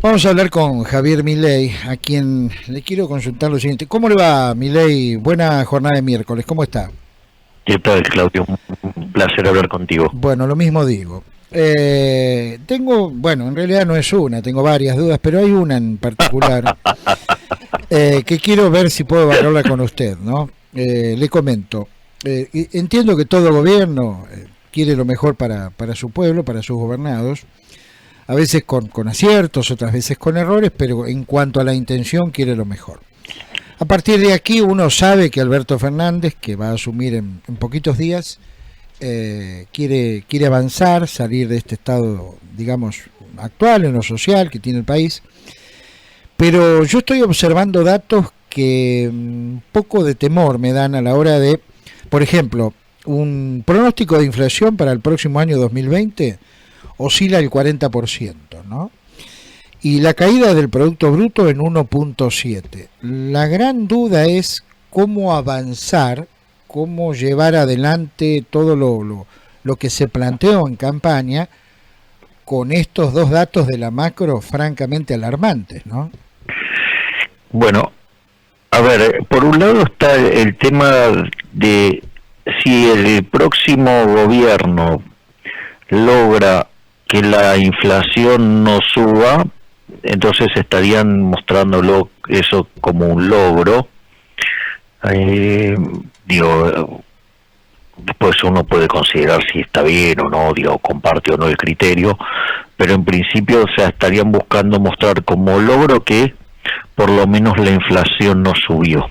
Vamos a hablar con Javier Milei, a quien le quiero consultar lo siguiente. ¿Cómo le va, Milei? Buena jornada de miércoles, ¿cómo está? ¿Qué tal, Claudio? Un placer hablar contigo. Bueno, lo mismo digo. Bueno, en realidad no es una, tengo varias dudas, pero hay una en particular que quiero ver si puedo hablarla con usted, ¿no? Le comento. Entiendo que todo gobierno quiere lo mejor para su pueblo, para sus gobernados. A veces con aciertos, otras veces con errores, pero en cuanto a la intención quiere lo mejor. A partir de aquí uno sabe que Alberto Fernández, que va a asumir en poquitos días, quiere avanzar, salir de este estado, digamos, actual en lo social que tiene el país. Pero yo estoy observando datos que un poco de temor me dan a la hora de, por ejemplo, un pronóstico de inflación para el próximo año 2020 oscila el 40%, ¿no? Y la caída del Producto Bruto en 1.7. La gran duda es cómo avanzar, cómo llevar adelante todo lo que se planteó en campaña con estos dos datos de la macro francamente alarmantes, ¿no? Bueno, a ver, por un lado está el tema de si el próximo gobierno logra que la inflación no suba, entonces estarían mostrándolo eso como un logro. Después uno puede considerar si está bien o no, comparte o no el criterio, pero en principio, o sea, estarían buscando mostrar como logro que por lo menos la inflación no subió.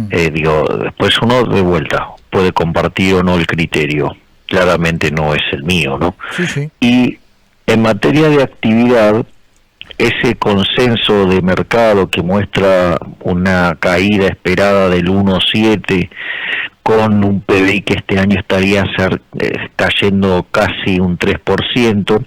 Después uno de vuelta puede compartir o no el criterio, claramente no es el mío, ¿no? Sí, sí. Y en materia de actividad, ese consenso de mercado que muestra una caída esperada del 1,7 con un PBI que este año estaría cayendo casi un 3%,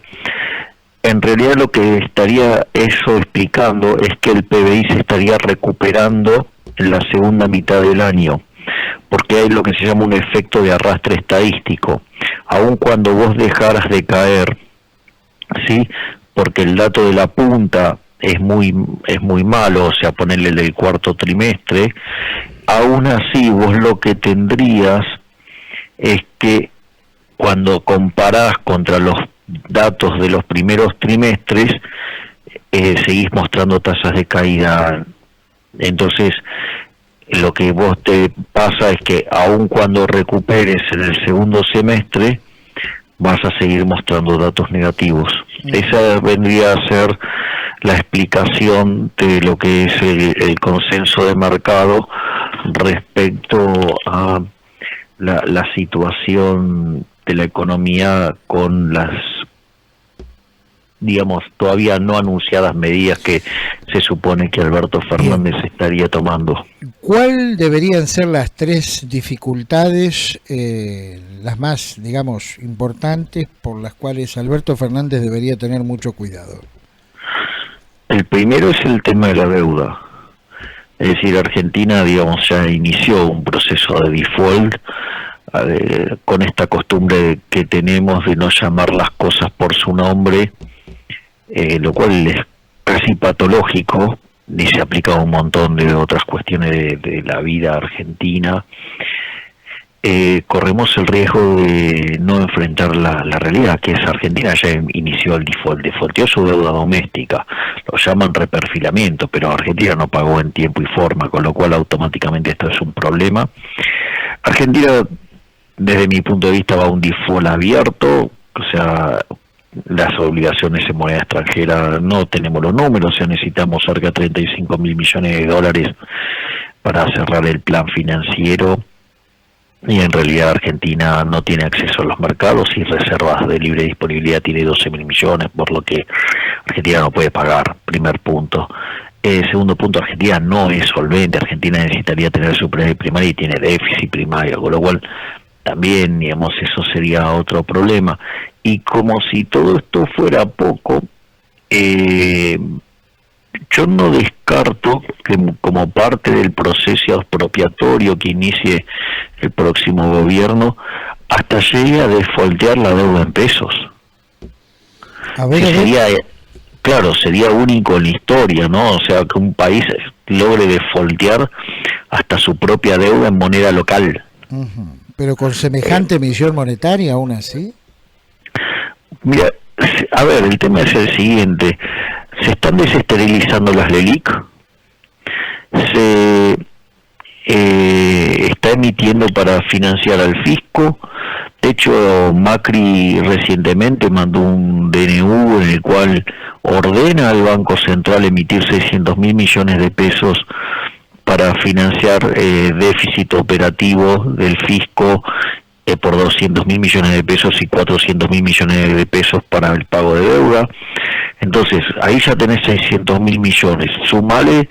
en realidad lo que estaría eso explicando es que el PBI se estaría recuperando en la segunda mitad del año, porque hay lo que se llama un efecto de arrastre estadístico. Aun cuando vos dejaras de caer, ¿sí?, porque el dato de la punta es muy malo, o sea, ponerle el del cuarto trimestre, aún así vos lo que tendrías es que cuando comparás contra los datos de los primeros trimestres, seguís mostrando tasas de caída. Entonces, lo que vos te pasa es que aun cuando recuperes en el segundo semestre, vas a seguir mostrando datos negativos. Esa vendría a ser la explicación de lo que es el consenso de mercado respecto a la situación de la economía con las, digamos, todavía no anunciadas medidas que se supone que Alberto Fernández estaría tomando. ¿Cuál deberían ser las tres dificultades, las más, digamos, importantes, por las cuales Alberto Fernández debería tener mucho cuidado? El primero es el tema de la deuda. Es decir, Argentina, digamos, ya inició un proceso de default con esta costumbre que tenemos de no llamar las cosas por su nombre, lo cual es casi patológico, y se aplica a un montón de otras cuestiones de la vida argentina. Corremos el riesgo de no enfrentar la realidad, que es Argentina ya inició el defaulteó su deuda doméstica, lo llaman reperfilamiento, pero Argentina no pagó en tiempo y forma, con lo cual automáticamente esto es un problema. Argentina, desde mi punto de vista, va a un default abierto, o sea, las obligaciones en moneda extranjera no tenemos los números, o sea, necesitamos cerca de 35 mil millones de dólares para cerrar el plan financiero, y en realidad Argentina no tiene acceso a los mercados y reservas de libre disponibilidad tiene 12 mil millones, por lo que Argentina no puede pagar, primer punto. Segundo punto, Argentina no es solvente, Argentina necesitaría tener su primaria y tiene déficit primario, con lo cual también, digamos, eso sería otro problema. Y como si todo esto fuera poco, yo no descarto que como parte del proceso expropiatorio que inicie el próximo gobierno, hasta llegue a defaultear la deuda en pesos. A ver, Que sería claro, sería único en la historia, ¿no? O sea, que un país logre defoltear hasta su propia deuda en moneda local. Ujú. Pero con semejante emisión monetaria, aún así. Mira, a ver, el tema es el siguiente. Se están desesterilizando las LELIC, se está emitiendo para financiar al fisco. De hecho, Macri recientemente mandó un DNU en el cual ordena al Banco Central emitir 600 mil millones de pesos para financiar déficit operativo del fisco por 200 mil millones de pesos y 400 mil millones de pesos para el pago de deuda. Entonces, ahí ya tenés 600 mil millones. Sumale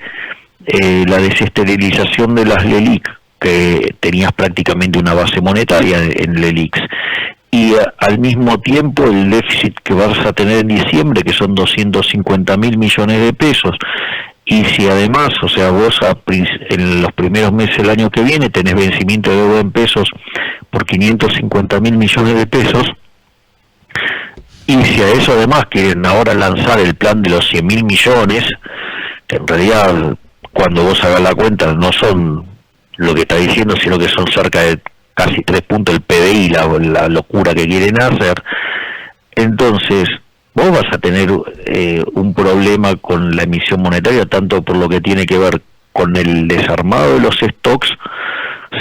la desesterilización de las LELIC, que tenías prácticamente una base monetaria en LELICs, y al mismo tiempo el déficit que vas a tener en diciembre, que son 250 mil millones de pesos, y si además, o sea, vos en los primeros meses del año que viene tenés vencimiento de deuda en pesos por 550 mil millones de pesos, y si a eso además quieren ahora lanzar el plan de los 100 mil millones, que en realidad cuando vos hagas la cuenta no son lo que está diciendo, sino que son cerca de casi 3 puntos el PBI, la locura que quieren hacer. Entonces, vos vas a tener un problema con la emisión monetaria, tanto por lo que tiene que ver con el desarmado de los stocks,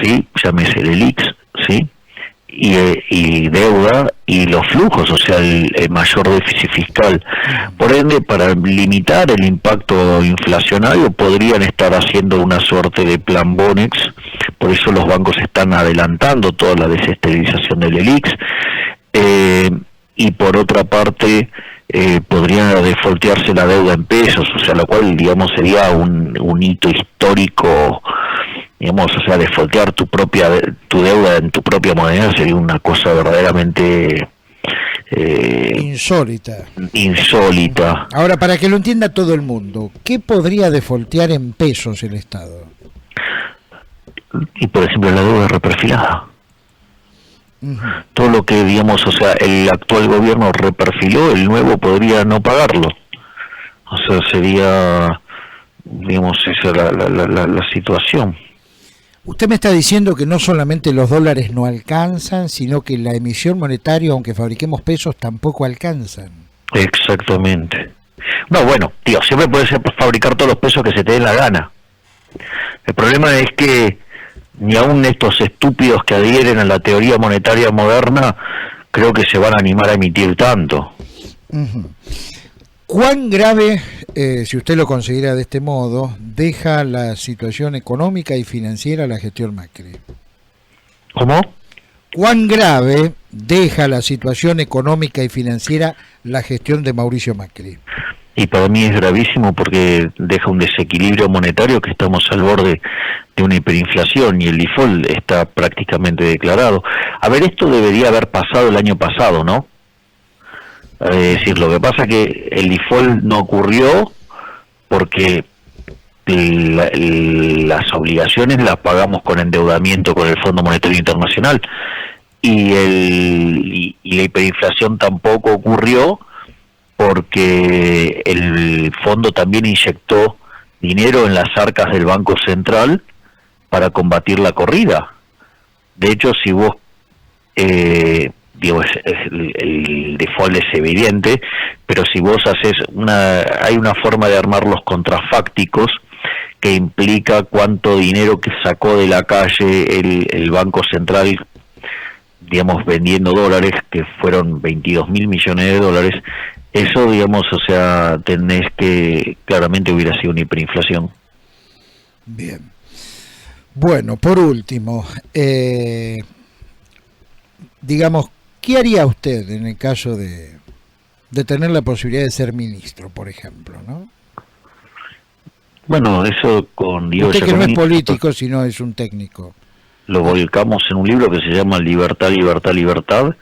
¿sí? Llámese el ELIX, ¿sí? Y deuda y los flujos, o sea, el mayor déficit fiscal. Por ende, para limitar el impacto inflacionario podrían estar haciendo una suerte de plan Bonex, por eso los bancos están adelantando toda la desesterilización del ELIX, y por otra parte podría defoltearse la deuda en pesos, o sea, lo cual, digamos, sería un hito histórico. Digamos, o sea, defoltear tu deuda en tu propia moneda sería una cosa verdaderamente insólita. Ahora, para que lo entienda todo el mundo, ¿qué podría defoltear en pesos el Estado? Y por ejemplo la deuda reperfilada. Todo lo que, digamos, o sea, el actual gobierno reperfiló, el nuevo podría no pagarlo. O sea, sería, digamos, esa la situación. Usted me está diciendo que no solamente los dólares no alcanzan, sino que la emisión monetaria, aunque fabriquemos pesos, tampoco alcanzan. Exactamente. No, bueno, tío, siempre puedes fabricar todos los pesos que se te den la gana. El problema es que ni aun estos estúpidos que adhieren a la teoría monetaria moderna creo que se van a animar a emitir tanto. ¿Cuán grave, si usted lo considera de este modo, deja la situación económica y financiera la gestión Macri? ¿Cómo? ¿Cuán grave deja la situación económica y financiera la gestión de Mauricio Macri? Y para mí es gravísimo porque deja un desequilibrio monetario que estamos al borde de una hiperinflación y el default está prácticamente declarado. A ver, esto debería haber pasado el año pasado, ¿no? Es decir, lo que pasa es que el default no ocurrió porque las obligaciones las pagamos con endeudamiento con el Fondo Monetario Internacional y la hiperinflación tampoco ocurrió porque el fondo también inyectó dinero en las arcas del Banco Central para combatir la corrida. De hecho, si vos el default es evidente, pero si vos haces hay una forma de armar los contrafácticos que implica cuánto dinero que sacó de la calle el Banco Central, digamos, vendiendo dólares, que fueron 22 mil millones de dólares. Eso, digamos, o sea, tenés que, claramente hubiera sido una hiperinflación. Bien. Bueno, por último, digamos, ¿qué haría usted en el caso de tener la posibilidad de ser ministro, por ejemplo, ¿no? Bueno, eso con Diego Usted que no es político, sino es un técnico. Lo volcamos en un libro que se llama Libertad, Libertad, Libertad,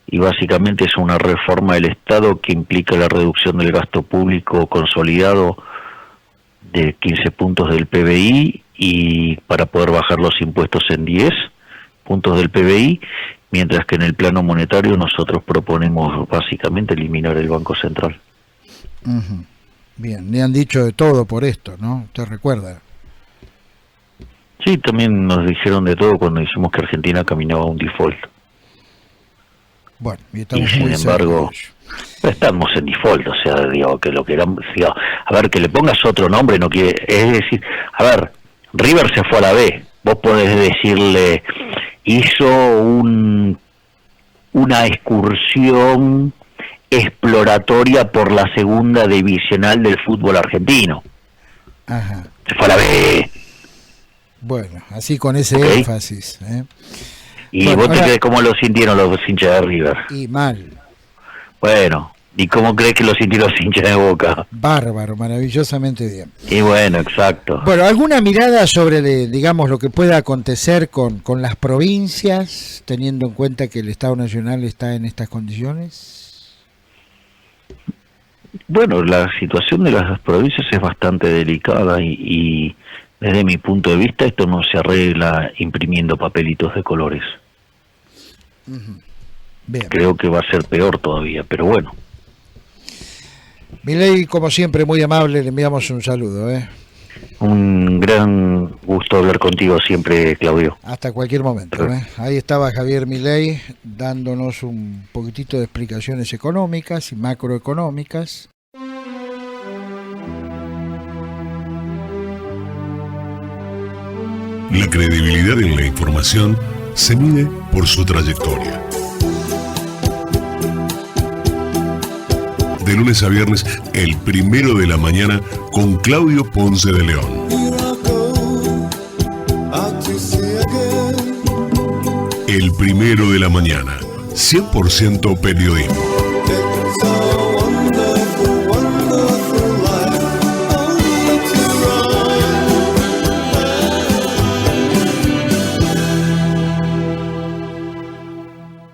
y básicamente es una reforma del Estado que implica la reducción del gasto público consolidado de 15 puntos del PBI y para poder bajar los impuestos en 10 puntos del PBI, mientras que en el plano monetario nosotros proponemos básicamente eliminar el Banco Central. Uh-huh. Bien, le han dicho de todo por esto, ¿no? ¿Usted recuerda? Sí, también nos dijeron de todo cuando dijimos que Argentina caminaba a un default. Bueno, y estamos sin muy embargo, estamos en default, o sea, digo, que lo queramos, digo, a ver, que le pongas otro nombre no quiere, es decir, a ver, River se fue a la B, vos podés decirle, hizo una excursión exploratoria por la segunda divisional del fútbol argentino. Ajá. Se fue a la B. Bueno, así con ese énfasis, ¿eh? ¿Y bueno, vos te crees cómo lo sintieron los hinchas de River? Y mal. Bueno, ¿y cómo crees que lo sintieron los hinchas de Boca? Bárbaro, maravillosamente bien. Y bueno, exacto. Bueno, ¿alguna mirada sobre, digamos, lo que pueda acontecer con las provincias, teniendo en cuenta que el Estado Nacional está en estas condiciones? Bueno, la situación de las provincias es bastante delicada y desde mi punto de vista esto no se arregla imprimiendo papelitos de colores. Uh-huh. Bien. Creo que va a ser peor todavía, pero bueno. Milei, como siempre, muy amable, le enviamos un saludo, ¿eh? Un gran gusto hablar contigo siempre, Claudio. Hasta cualquier momento, ¿eh? Ahí estaba Javier Milei dándonos un poquitito de explicaciones económicas y macroeconómicas. La credibilidad en la información se mide por su trayectoria. De lunes a viernes, el 1 de la mañana, con Claudio Ponce de León. El 1 de la mañana, 100% periodismo.